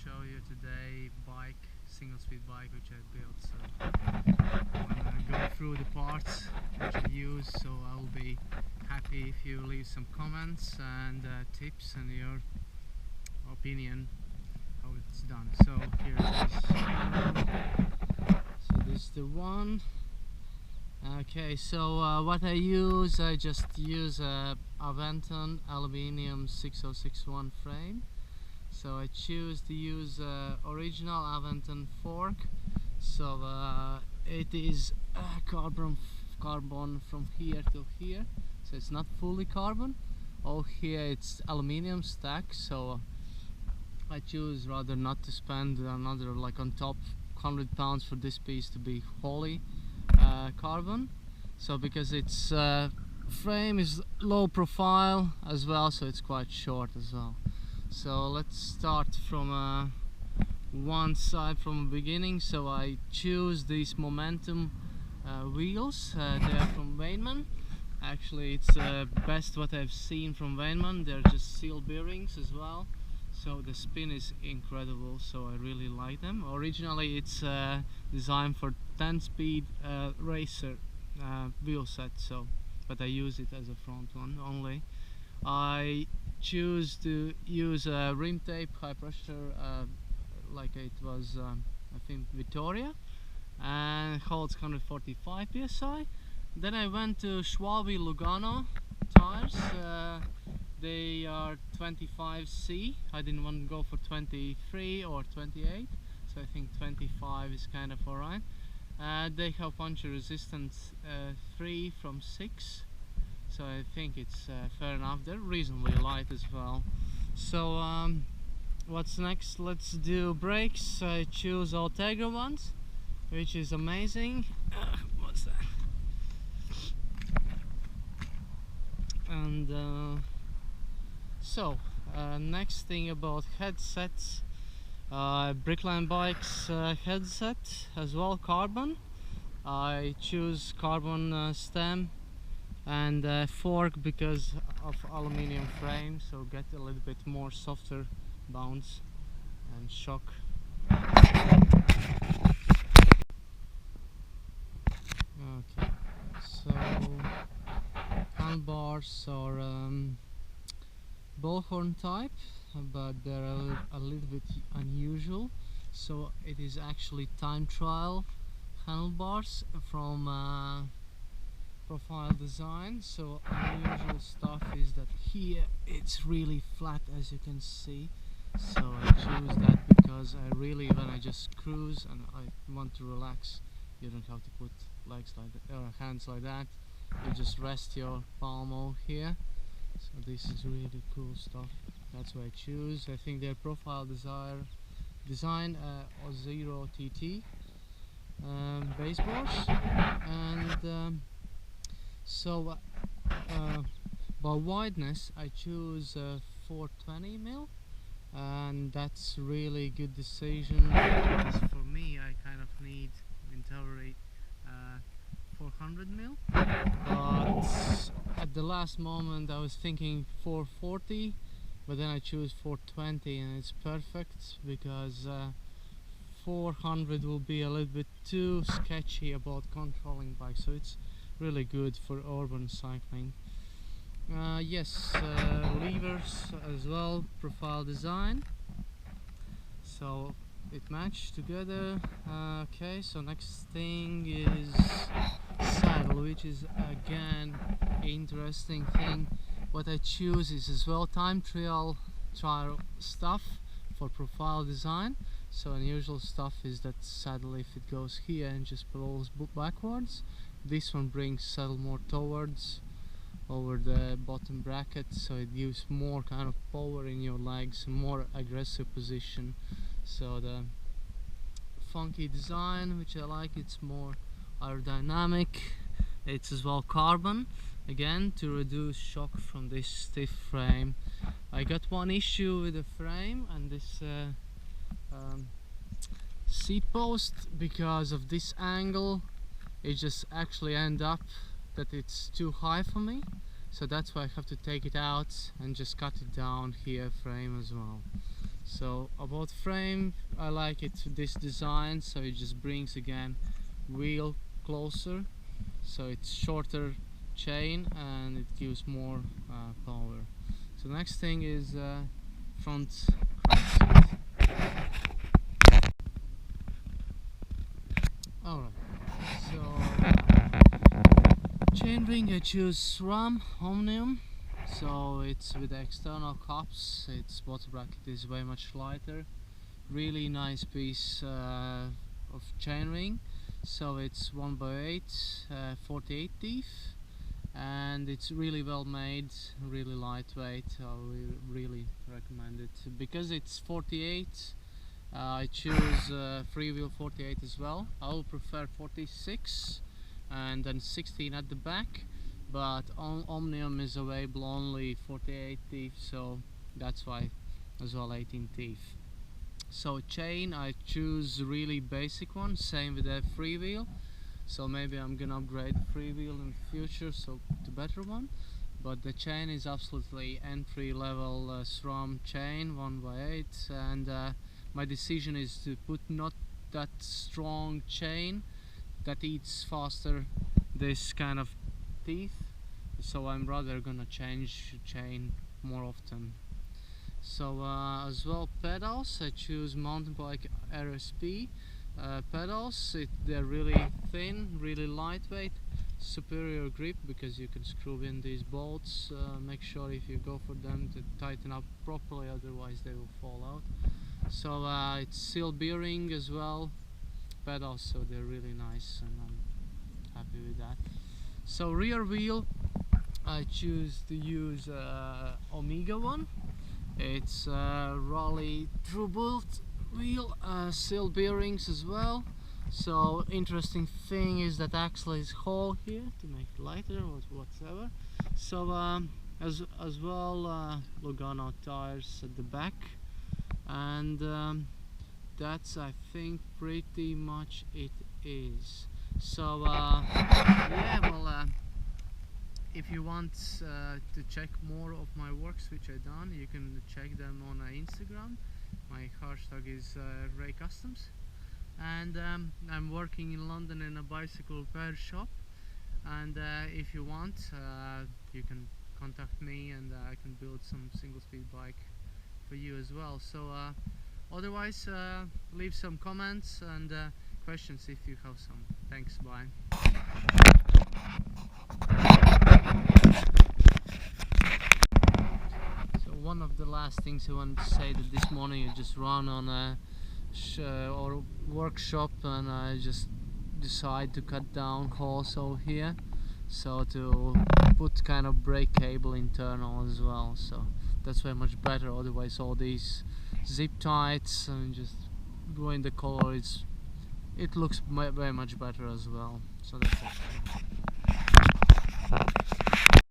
show you today single speed bike which I built. So I'm gonna go through the parts which I use, so I'll be happy if you leave some comments and tips and your opinion how it's done. So here it is. So this is the one. Okay, so what I just use a Aventon aluminium 6061 frame. So I choose to use original Aventon fork. So it is carbon from here to here. So it's not fully carbon. All here it's aluminium stack. So I choose rather not to spend another like on top £100 for this piece to be wholly carbon. So because its frame is low profile as well, so it's quite short as well. So let's start from one side from the beginning. So I choose these Momentum wheels. They're from Weinmann. Actually it's best what I've seen from Weinmann. They're just seal bearings as well. So the spin is incredible, so I really like them. Originally it's designed for 10-speed racer wheel set, but I use it as a front one only. I choose to use rim tape, high pressure, like it was I think Vittoria, and holds 145 psi. Then I went to Schwalbe Lugano tires. They are 25C. I didn't want to go for 23 or 28, so I think 25 is kind of alright. They have puncture resistance 3 from 6, so I think it's fair enough. They're reasonably light as well. So what's next? Let's do brakes. I choose Ultegra ones, which is amazing. What's that? And so next thing about headsets, Brickline Bikes headset as well, carbon. I choose carbon stem and fork because of aluminium frame, so get a little bit more softer bounce and shock. Okay, so handlebars are Bullhorn type, but they're a little bit unusual. So it is actually time trial handlebars from Profile Design. So unusual stuff is that here it's really flat, as you can see. So I choose that because when I just cruise and I want to relax, you don't have to put legs like that or hands like that. You just rest your palm over here. So this is really cool stuff. That's what I choose. I think their Profile Design O0 TT baseboards, and so by wideness I choose 420mm, and that's really good decision because for me I kind of need in theory 400mm, but at the last moment I was thinking 440, but then I choose 420 and it's perfect because 400 will be a little bit too sketchy about controlling bikes, so it's really good for urban cycling. Yes, levers as well, Profile Design, so it matched together. Okay, so next thing is saddle, which is again interesting thing. What I choose is as well time trial stuff for Profile Design. So unusual stuff is that saddle, if it goes here and just rolls backwards, this one brings saddle more towards over the bottom bracket, so it gives more kind of power in your legs, more aggressive position. So the funky design, which I like, it's more aerodynamic. It's as well carbon, again to reduce shock from this stiff frame. I got one issue with the frame and this seat post. Because of this angle it just actually end up that it's too high for me, so that's why I have to take it out and just cut it down here frame as well. So about frame, I like it this design, so it just brings again wheel closer, so it's shorter chain and it gives more power. So next thing is front crankset. Alright, so chainring I choose SRAM Omnium. So it's with external cups, its bottom bracket is way much lighter. Really nice piece of chainring. So it's 1x8, 48 teeth, and it's really well made, really lightweight. I really recommend it. Because it's 48, I choose freewheel 48 as well. I will prefer 46 and then 16 at the back, but Omnium is available only 48 teeth, so that's why as well 18 teeth. So chain, I choose really basic one, same with the freewheel. So maybe I'm gonna upgrade freewheel in the future, so to better one. But the chain is absolutely entry level SRAM chain, 1x8, and my decision is to put not that strong chain that eats faster this kind of teeth. So I'm rather gonna change chain more often. So as well pedals, I choose mountain bike RSP pedals. They're really thin, really lightweight, superior grip because you can screw in these bolts. Make sure if you go for them to tighten up properly, otherwise they will fall out. So it's seal bearing as well pedals, so they're really nice and I'm happy with that. So rear wheel, I choose to use Omega one. It's Raleigh True-Bolt wheel, seal bearings as well. So interesting thing is that axle is whole here to make it lighter or whatever. So as well Logano tires at the back, and that's I think pretty much it is. So yeah, well if you want to check more of my works which I done, you can check them on Instagram. My hashtag is Ray Customs, and I'm working in London in a bicycle repair shop, and if you want you can contact me and I can build some single speed bike for you as well. So otherwise leave some comments and questions if you have some. Thanks, bye. So one of the last things I wanted to say, that this morning I just ran on a or workshop and I just decided to cut down holes over here, so to put kind of brake cable internal as well, so that's very much better. Otherwise all these zip ties and just going the color, it looks very much better as well. So that's it.